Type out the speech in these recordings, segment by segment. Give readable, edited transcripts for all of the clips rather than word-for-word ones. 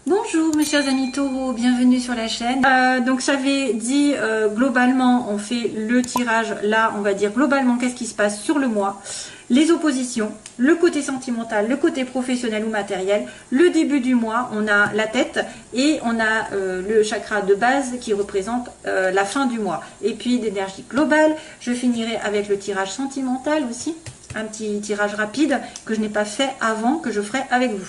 Bonjour mes chers amis taureaux, bienvenue sur la chaîne. Donc j'avais dit globalement on fait le tirage, là on va dire globalement qu'est-ce qui se passe sur le mois, les oppositions, le côté sentimental, le côté professionnel ou matériel, le début du mois, on a la tête et on a le chakra de base qui représente la fin du mois. Et puis d'énergie globale, je finirai avec le tirage sentimental aussi, un petit tirage rapide que je n'ai pas fait avant, que je ferai avec vous.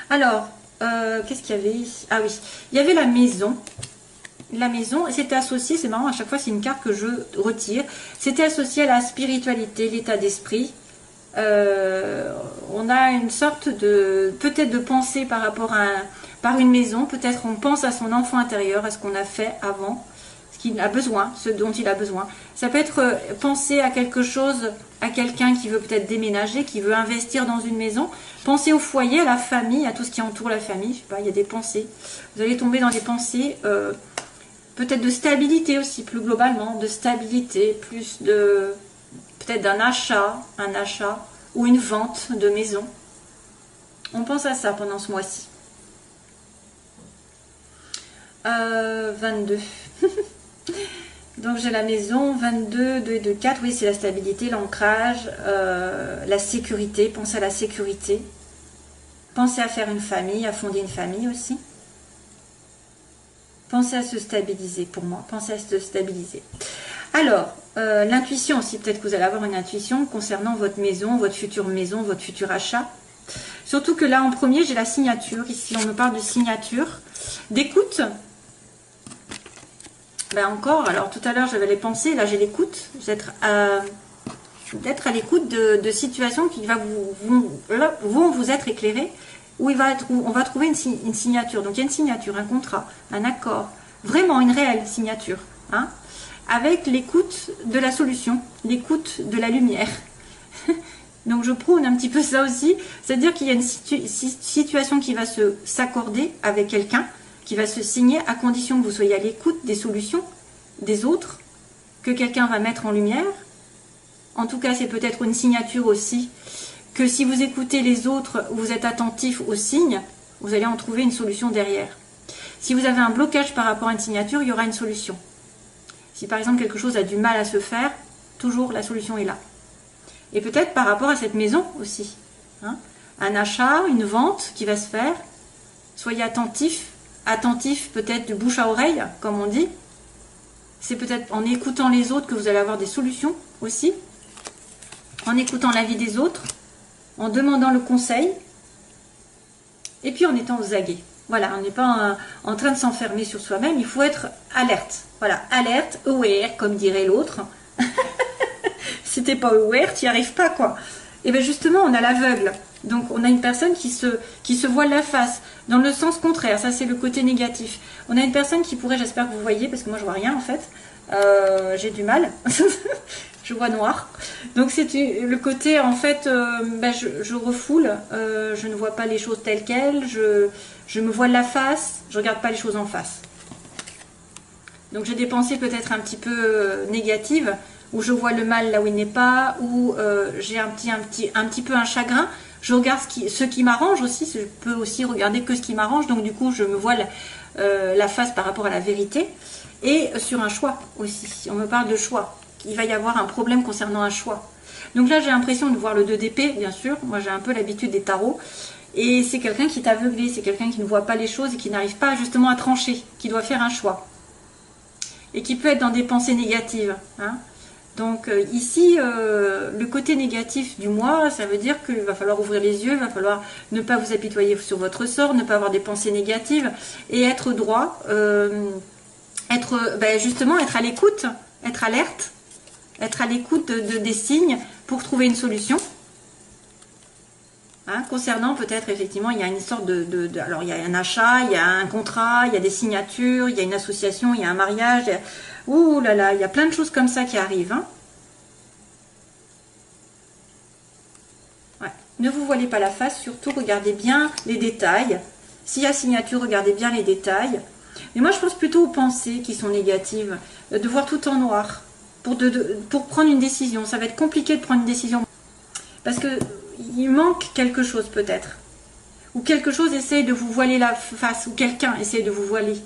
Alors, qu'est-ce qu'il y avait? Ah oui, il y avait la maison. La maison, c'était associé, c'est marrant, à chaque fois c'est une carte que je retire. C'était associé à la spiritualité, l'état d'esprit. On a une sorte de, peut-être de pensée par rapport à par une maison. Peut-être on pense à son enfant intérieur, à ce qu'on a fait avant, ce qu'il a besoin, ce dont il a besoin. Ça peut être penser à quelque chose, à quelqu'un qui veut peut-être déménager, qui veut investir dans une maison. Pensez au foyer, à la famille, à tout ce qui entoure la famille. Je sais pas, il y a des pensées. Vous allez tomber dans des pensées, peut-être de stabilité aussi, plus globalement, de stabilité, plus de, peut-être d'un achat, un achat ou une vente de maison. On pense à ça pendant ce mois-ci. 22. Donc j'ai la maison, 22, 2 et 2, 4, oui c'est la stabilité, l'ancrage, la sécurité, pensez à la sécurité. Pensez à faire une famille, à fonder une famille aussi. Pensez à se stabiliser pour moi, pensez à se stabiliser. Alors, l'intuition aussi, peut-être que vous allez avoir une intuition concernant votre maison, votre futur achat. Surtout que là en premier j'ai la signature, ici on me parle de signature, d'écoute. Ben encore, alors tout à l'heure j'avais les pensées, là j'ai l'écoute, d'être à l'écoute de situations qui vont vous être éclairées, où on va trouver une signature. Donc il y a une signature, un contrat, un accord, vraiment une réelle signature, hein, avec l'écoute de la solution, l'écoute de la lumière. Donc je prône un petit peu ça aussi, c'est-à-dire qu'il y a une situation qui va s'accorder avec quelqu'un, qui va se signer à condition que vous soyez à l'écoute des solutions des autres, que quelqu'un va mettre en lumière. En tout cas, c'est peut-être une signature aussi, que si vous écoutez les autres, vous êtes attentif aux signes, vous allez en trouver une solution derrière. Si vous avez un blocage par rapport à une signature, il y aura une solution. Si par exemple quelque chose a du mal à se faire, toujours la solution est là. Et peut-être par rapport à cette maison aussi, hein, un achat, une vente qui va se faire, soyez attentifs. Attentif peut-être de bouche à oreille, comme on dit. C'est peut-être en écoutant les autres que vous allez avoir des solutions aussi. En écoutant l'avis des autres, en demandant le conseil, et puis en étant aux aguets. Voilà, on n'est pas en train de s'enfermer sur soi-même, il faut être alerte. Voilà, alerte, aware, comme dirait l'autre. Si t'es pas aware, tu n'y arrives pas, quoi. Et bien justement, on a l'aveugle. Donc on a une personne qui se voile la face, dans le sens contraire, ça c'est le côté négatif. On a une personne qui pourrait, j'espère que vous voyez, parce que moi je vois rien en fait, j'ai du mal, je vois noir. Donc c'est le côté en fait, je refoule, je ne vois pas les choses telles quelles, je me voile la face, je regarde pas les choses en face. Donc j'ai des pensées peut-être un petit peu négatives, où je vois le mal là où il n'est pas, où j'ai un petit peu un chagrin. Je regarde ce qui m'arrange aussi, je peux aussi regarder que ce qui m'arrange, donc du coup je me voile la face par rapport à la vérité. Et sur un choix aussi, on me parle de choix, il va y avoir un problème concernant un choix. Donc là j'ai l'impression de voir le 2 d'épée, bien sûr, moi j'ai un peu l'habitude des tarots, et c'est quelqu'un qui est aveuglé, c'est quelqu'un qui ne voit pas les choses et qui n'arrive pas justement à trancher, qui doit faire un choix. Et qui peut être dans des pensées négatives, hein. Donc ici, le côté négatif du mois, ça veut dire qu'il va falloir ouvrir les yeux, il va falloir ne pas vous apitoyer sur votre sort, ne pas avoir des pensées négatives et être droit, justement être à l'écoute, être alerte, être à l'écoute des signes pour trouver une solution. Hein, concernant peut-être effectivement, il y a une sorte alors il y a un achat, il y a un contrat, il y a des signatures, il y a une association, il y a un mariage. Ouh là là, il y a plein de choses comme ça qui arrivent. Hein. Ouais. Ne vous voilez pas la face, surtout regardez bien les détails. S'il y a signature, regardez bien les détails. Mais moi je pense plutôt aux pensées qui sont négatives, de voir tout en noir pour prendre une décision. Ça va être compliqué de prendre une décision parce que il manque quelque chose peut-être. ou quelque chose essaye de vous voiler la face, ou quelqu'un essaye de vous voiler.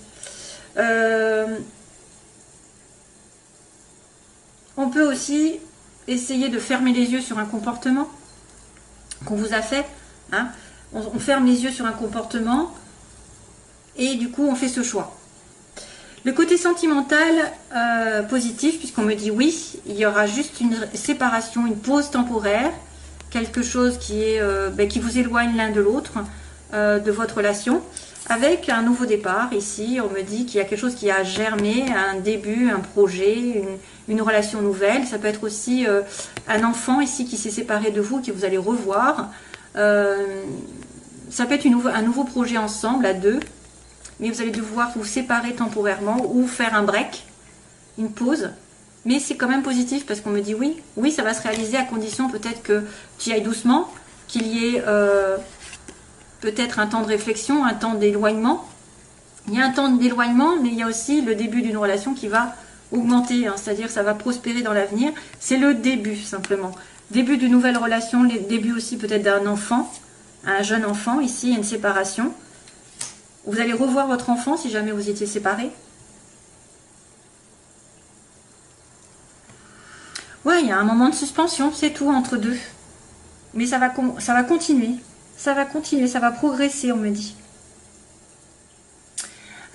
On peut aussi essayer de fermer les yeux sur un comportement qu'on vous a fait. Hein. On ferme les yeux sur un comportement et du coup on fait ce choix. Le côté sentimental positif, puisqu'on me dit oui, il y aura juste une séparation, une pause temporaire, quelque chose qui est qui vous éloigne l'un de l'autre, de votre relation, avec un nouveau départ. Ici, on me dit qu'il y a quelque chose qui a germé, un début, un projet, une relation nouvelle. Ça peut être aussi un enfant ici qui s'est séparé de vous, que vous allez revoir. Ça peut être un nouveau projet ensemble, à deux. Mais vous allez devoir vous séparer temporairement ou faire un break, une pause. Mais c'est quand même positif parce qu'on me dit oui, oui, ça va se réaliser à condition peut-être que tu y ailles doucement, qu'il y ait peut-être un temps de réflexion, un temps d'éloignement. Il y a un temps d'éloignement, mais il y a aussi le début d'une relation qui va augmenter, hein, c'est-à-dire ça va prospérer dans l'avenir. C'est le début simplement. Début d'une nouvelle relation, le début aussi peut-être d'un enfant, un jeune enfant. Ici, il y a une séparation. Vous allez revoir votre enfant si jamais vous étiez séparés. Ouais, il y a un moment de suspension, c'est tout entre deux. Mais ça va continuer. Ça va continuer, ça va progresser, on me dit.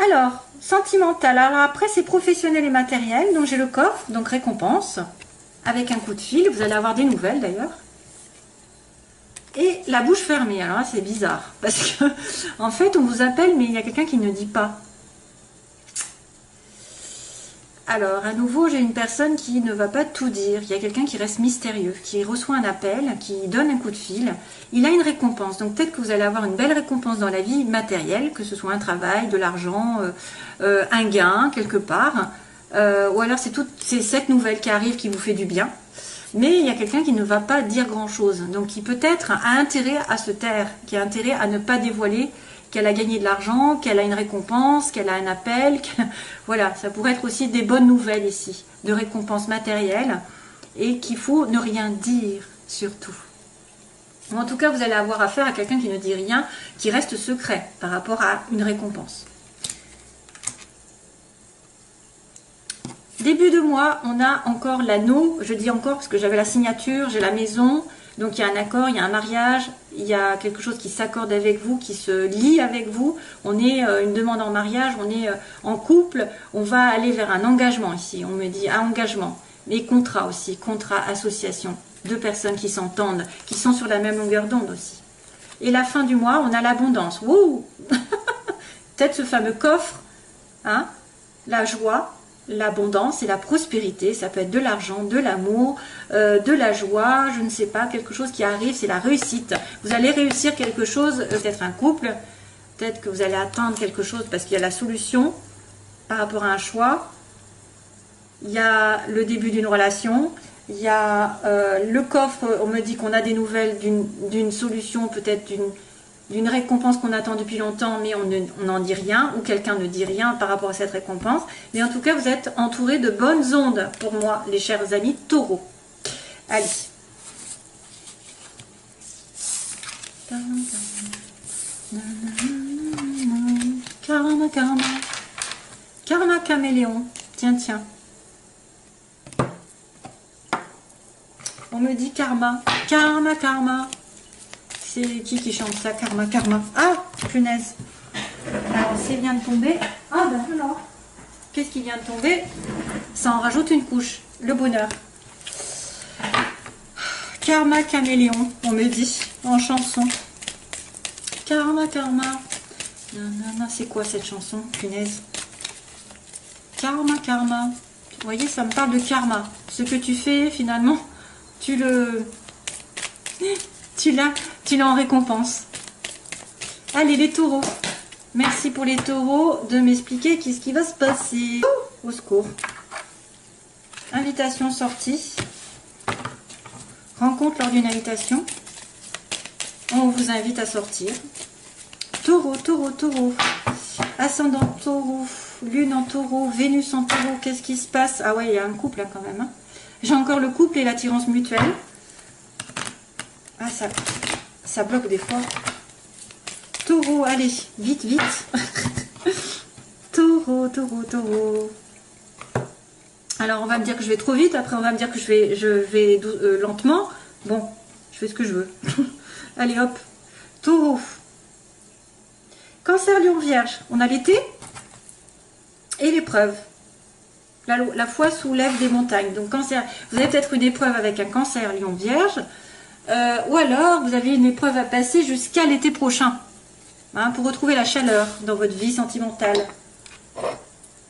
Alors, sentimental. Alors après, c'est professionnel et matériel. Donc j'ai le coffre, donc récompense. Avec un coup de fil, vous allez avoir des nouvelles d'ailleurs. Et la bouche fermée, alors là c'est bizarre, parce que en fait on vous appelle mais il y a quelqu'un qui ne dit pas. Alors à nouveau j'ai une personne qui ne va pas tout dire, il y a quelqu'un qui reste mystérieux, qui reçoit un appel, qui donne un coup de fil, il a une récompense, donc peut-être que vous allez avoir une belle récompense dans la vie matérielle, que ce soit un travail, de l'argent, un gain quelque part, ou alors c'est cette nouvelle qui arrive qui vous fait du bien. Mais il y a quelqu'un qui ne va pas dire grand-chose. Donc, qui peut-être a intérêt à se taire, qui a intérêt à ne pas dévoiler qu'elle a gagné de l'argent, qu'elle a une récompense, qu'elle a un appel. Voilà, ça pourrait être aussi des bonnes nouvelles ici, de récompenses matérielles, et qu'il faut ne rien dire, surtout. Ou en tout cas, vous allez avoir affaire à quelqu'un qui ne dit rien, qui reste secret par rapport à une récompense. Début de mois, on a encore l'anneau, je dis encore parce que j'avais la signature, j'ai la maison, donc il y a un accord, il y a un mariage, il y a quelque chose qui s'accorde avec vous, qui se lie avec vous, on est une demande en mariage, on est en couple, on va aller vers un engagement ici, on me dit un engagement, mais contrat aussi, contrat, association, deux personnes qui s'entendent, qui sont sur la même longueur d'onde aussi. Et la fin du mois, on a l'abondance, wouh. Peut-être ce fameux coffre, hein, la joie, l'abondance et la prospérité, ça peut être de l'argent, de l'amour, de la joie, je ne sais pas, quelque chose qui arrive, c'est la réussite. Vous allez réussir quelque chose, peut-être un couple, peut-être que vous allez atteindre quelque chose parce qu'il y a la solution par rapport à un choix. Il y a le début d'une relation, il y a le coffre, on me dit qu'on a des nouvelles d'une solution, peut-être d'une récompense qu'on attend depuis longtemps, mais on n'en dit rien, ou quelqu'un ne dit rien par rapport à cette récompense. Mais en tout cas, vous êtes entouré de bonnes ondes pour moi, les chers amis taureaux. Allez. Karma, karma. Karma caméléon. Tiens, tiens. On me dit karma. Karma, karma. C'est qui chante ça? Karma, karma. Ah, punaise. Alors, c'est vient de tomber. Ah, ben alors. Qu'est-ce qui vient de tomber? Ça en rajoute une couche. Le bonheur. Karma caméléon, on me dit, en chanson. Karma, karma. Nanana, c'est quoi cette chanson? Punaise. Karma, karma. Vous voyez, ça me parle de karma. Ce que tu fais, finalement, tu l'as en récompense. Allez, les taureaux. Merci pour les taureaux de m'expliquer qu'est-ce qui va se passer. Au secours. Invitation sortie. Rencontre lors d'une invitation. On vous invite à sortir. Taureau, taureau, taureau. Ascendant taureau. Lune en taureau. Vénus en taureau. Qu'est-ce qui se passe? Ah ouais, il y a un couple là quand même. Hein. J'ai encore le couple et l'attirance mutuelle. Ah, ça bloque des fois. Taureau, allez, vite, vite. Taureau, taureau, taureau. Alors, on va me dire que je vais trop vite. Après, on va me dire que je vais lentement. Bon, je fais ce que je veux. Allez, hop. Taureau. Cancer, Lion, Vierge. On a l'été et l'épreuve. La foi soulève des montagnes. Donc, cancer, vous avez peut-être une épreuve avec un cancer, Lion, Vierge. Ou alors, vous avez une épreuve à passer jusqu'à l'été prochain. Hein, pour retrouver la chaleur dans votre vie sentimentale.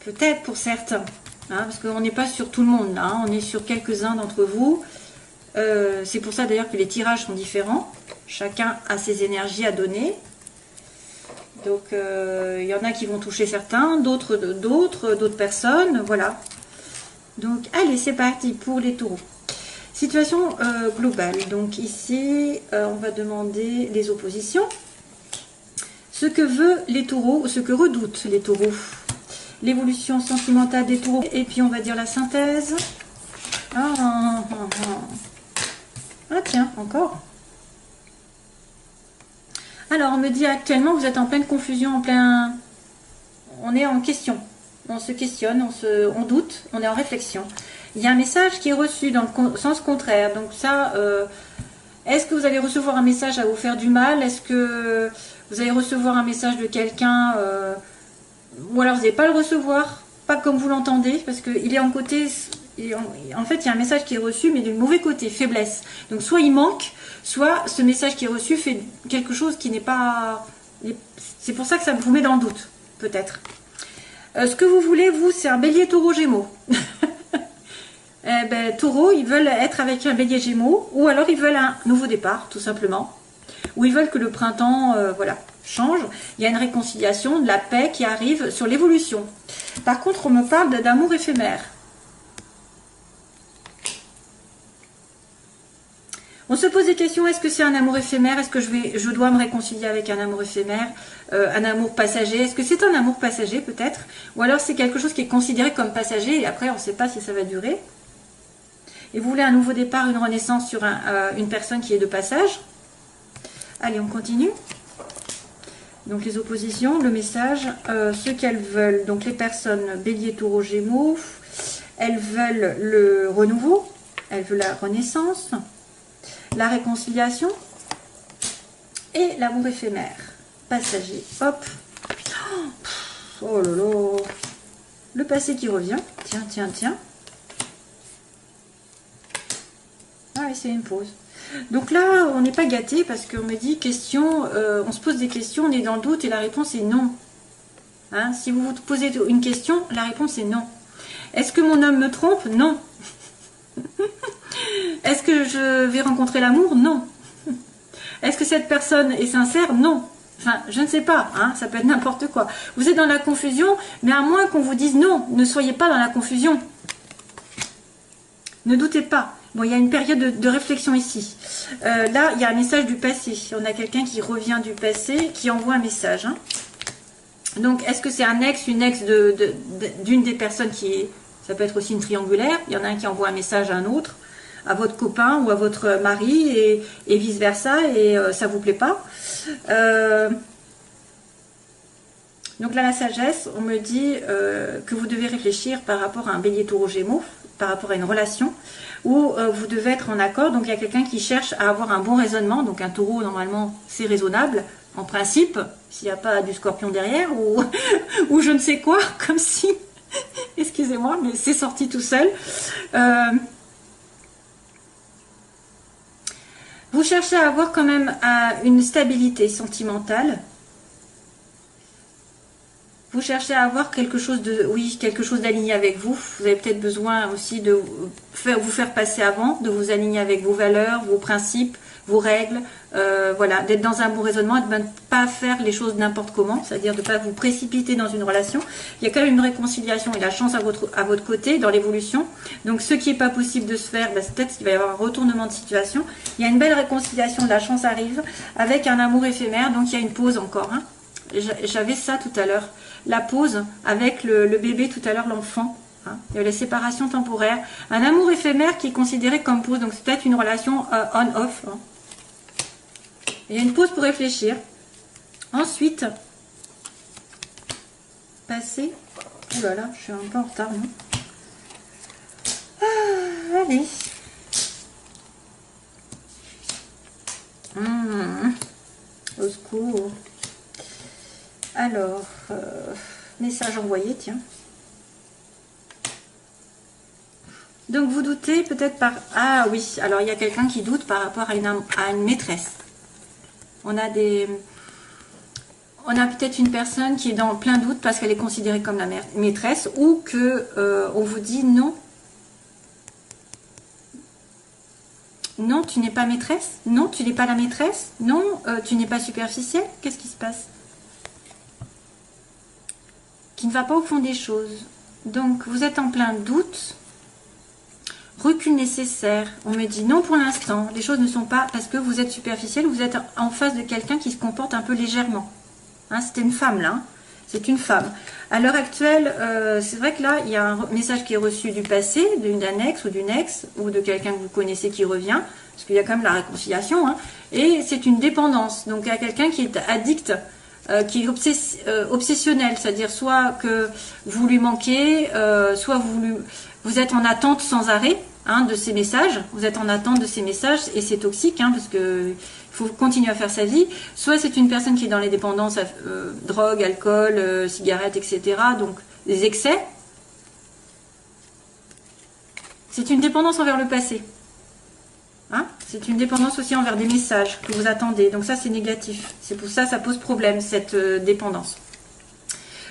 Peut-être pour certains. Hein, parce qu'on n'est pas sur tout le monde. Là, hein, on est sur quelques-uns d'entre vous. C'est pour ça d'ailleurs que les tirages sont différents. Chacun a ses énergies à donner. Donc, il y en a qui vont toucher certains, d'autres personnes. Voilà. Donc, allez, c'est parti pour les taureaux. Situation globale. Donc, ici, on va demander les oppositions. Ce que veulent les taureaux, ce que redoutent les taureaux. L'évolution sentimentale des taureaux. Et puis, on va dire la synthèse. Ah tiens, encore. Alors, on me dit actuellement, vous êtes en pleine confusion, on est en question. On se questionne, on doute, on est en réflexion. Il y a un message qui est reçu dans le sens contraire. Donc ça, est-ce que vous allez recevoir un message à vous faire du mal? Est-ce que vous allez recevoir un message de quelqu'un ou alors vous n'allez pas le recevoir, pas comme vous l'entendez, parce qu'il est en côté... En fait, il y a un message qui est reçu, mais du mauvais côté, faiblesse. Donc, soit il manque, soit ce message qui est reçu fait quelque chose qui n'est pas... C'est pour ça que ça vous met dans le doute, peut-être. Ce que vous voulez, vous, c'est un bélier taureau gémeaux. Taureau, ils veulent être avec un bélier gémeaux, ou alors ils veulent un nouveau départ, tout simplement. Ou ils veulent que le printemps, voilà, change. Il y a une réconciliation, de la paix qui arrive sur l'évolution. Par contre, on me parle d'amour éphémère. On se pose des questions, est-ce que c'est un amour éphémère? Est-ce que je dois me réconcilier avec un amour éphémère? Un amour passager? Est-ce que c'est un amour passager peut-être? Ou alors c'est quelque chose qui est considéré comme passager et après on ne sait pas si ça va durer? Et vous voulez un nouveau départ, une renaissance sur une personne qui est de passage? Allez, on continue. Donc les oppositions, le message, ce qu'elles veulent. Donc les personnes bélier, taureau, gémeaux, elles veulent le renouveau, elles veulent la renaissance, la réconciliation et l'amour éphémère, passager. Hop. Oh là là. Le passé qui revient. Tiens, tiens, tiens. Ah oui, c'est une pause. Donc là, on n'est pas gâté parce qu'on me dit question, on se pose des questions, on est dans le doute et la réponse est non. Hein, si vous vous posez une question, la réponse est non. Est-ce que mon homme me trompe? Non. Est-ce que je vais rencontrer l'amour? Non. Est-ce que cette personne est sincère? Non. Enfin, je ne sais pas, hein, ça peut être n'importe quoi. Vous êtes dans la confusion, mais à moins qu'on vous dise non, ne soyez pas dans la confusion. Ne doutez pas. Bon, il y a une période de réflexion ici. Là, il y a un message du passé. On a quelqu'un qui revient du passé, qui envoie un message. Hein. Donc, est-ce que c'est un ex, une ex d'une des personnes qui est... Ça peut être aussi une triangulaire. Il y en a un qui envoie un message à un autre, à votre copain ou à votre mari, et vice-versa, et ça ne vous plaît pas. Donc là, la sagesse, on me dit que vous devez réfléchir par rapport à un bélier taureau gémeaux, par rapport à une relation, où vous devez être en accord. Donc il y a quelqu'un qui cherche à avoir un bon raisonnement. Donc un taureau, normalement, c'est raisonnable, en principe, s'il n'y a pas du scorpion derrière, ou je ne sais quoi, comme si... Excusez-moi, mais c'est sorti tout seul. Vous cherchez à avoir quand même une stabilité sentimentale. Vous cherchez à avoir quelque chose quelque chose d'aligné avec vous. Vous avez peut-être besoin aussi de vous faire passer avant, de vous aligner avec vos valeurs, vos principes, vos règles, voilà, d'être dans un bon raisonnement et de ne pas faire les choses n'importe comment, c'est-à-dire de ne pas vous précipiter dans une relation. Il y a quand même une réconciliation et la chance à votre côté dans l'évolution. Donc ce qui n'est pas possible de se faire, c'est peut-être qu'il va y avoir un retournement de situation. Il y a une belle réconciliation, la chance arrive avec un amour éphémère, donc il y a une pause encore. Hein. J'avais ça tout à l'heure, la pause avec le bébé tout à l'heure, l'enfant. Hein. Il y a la séparation temporaire, un amour éphémère qui est considéré comme pause, donc c'est peut-être une relation on-off. Hein. Il y a une pause pour réfléchir. Ensuite, passer. Oh là là, je suis un peu en retard, non? Allez. Au secours. Alors, message envoyé, tiens. Donc vous doutez peut-être par... Ah oui, alors il y a quelqu'un qui doute par rapport à une maîtresse. On a peut-être une personne qui est dans plein doute parce qu'elle est considérée comme la maîtresse, ou que on vous dit non. Non, tu n'es pas maîtresse. Non, tu n'es pas la maîtresse. Non, tu n'es pas superficielle. Qu'est-ce qui se passe? Qui ne va pas au fond des choses. Donc vous êtes en plein doute. Recul nécessaire. On me dit non pour l'instant. Les choses ne sont pas parce que vous êtes superficielle, vous êtes en face de quelqu'un qui se comporte un peu légèrement. Hein, c'était une femme là. Hein. C'est une femme. À l'heure actuelle, c'est vrai que là, il y a un message qui est reçu du passé, d'une annexe ou d'une ex, ou de quelqu'un que vous connaissez qui revient, parce qu'il y a quand même la réconciliation. Hein, et c'est une dépendance. Donc il y a quelqu'un qui est addict, qui est obsessionnel, c'est-à-dire soit que vous lui manquez, soit vous êtes en attente sans arrêt. Hein, de ces messages, vous êtes en attente de ces messages et c'est toxique hein, parce que il faut continuer à faire sa vie. Soit c'est une personne qui est dans les dépendances, drogue, alcool, cigarettes, etc. Donc des excès. C'est une dépendance envers le passé. Hein, c'est une dépendance aussi envers des messages que vous attendez. Donc ça c'est négatif. C'est pour ça que ça pose problème cette dépendance.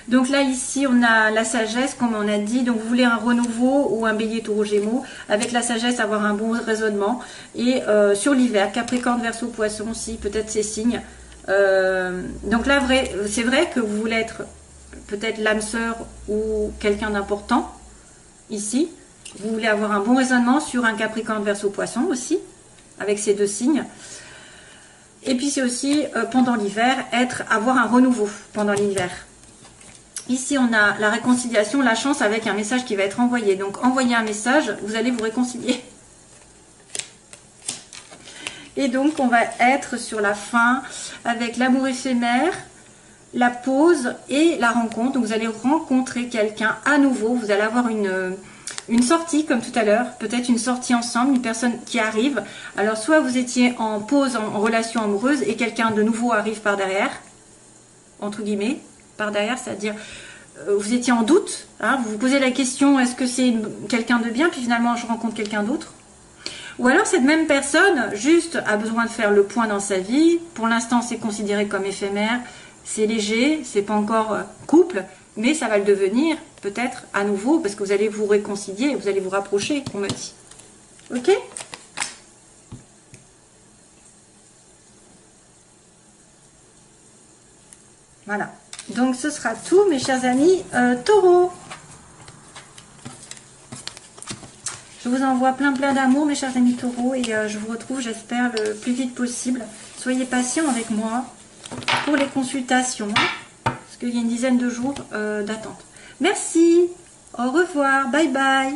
Donc là, ici, on a la sagesse, comme on a dit. Donc, vous voulez un renouveau ou un bélier taureau gémeaux. Avec la sagesse, avoir un bon raisonnement. Et sur l'hiver, Capricorne, Verseau, Poisson aussi, peut-être ces signes. Donc là, c'est vrai que vous voulez être peut-être l'âme sœur ou quelqu'un d'important. Ici, vous voulez avoir un bon raisonnement sur un Capricorne, Verseau, Poisson aussi. Avec ces deux signes. Et puis, c'est aussi, pendant l'hiver, avoir un renouveau pendant l'hiver. Ici, on a la réconciliation, la chance avec un message qui va être envoyé. Donc, envoyez un message, vous allez vous réconcilier. Et donc, on va être sur la fin avec l'amour éphémère, la pause et la rencontre. Donc, vous allez rencontrer quelqu'un à nouveau. Vous allez avoir une sortie, comme tout à l'heure. Peut-être une sortie ensemble, une personne qui arrive. Alors, soit vous étiez en pause, en relation amoureuse, et quelqu'un de nouveau arrive par derrière, entre guillemets. Par derrière, c'est-à-dire vous étiez en doute, hein, vous vous posez la question, est-ce que c'est quelqu'un de bien, puis finalement je rencontre quelqu'un d'autre, ou alors cette même personne juste a besoin de faire le point dans sa vie. Pour l'instant c'est considéré comme éphémère, c'est léger, c'est pas encore couple, mais ça va le devenir peut-être à nouveau parce que vous allez vous réconcilier, vous allez vous rapprocher, on me dit. Ok? Voilà. Donc ce sera tout mes chers amis taureaux. Je vous envoie plein d'amour mes chers amis taureaux et je vous retrouve j'espère le plus vite possible. Soyez patients avec moi pour les consultations parce qu'il y a une dizaine de jours d'attente. Merci, au revoir, bye bye.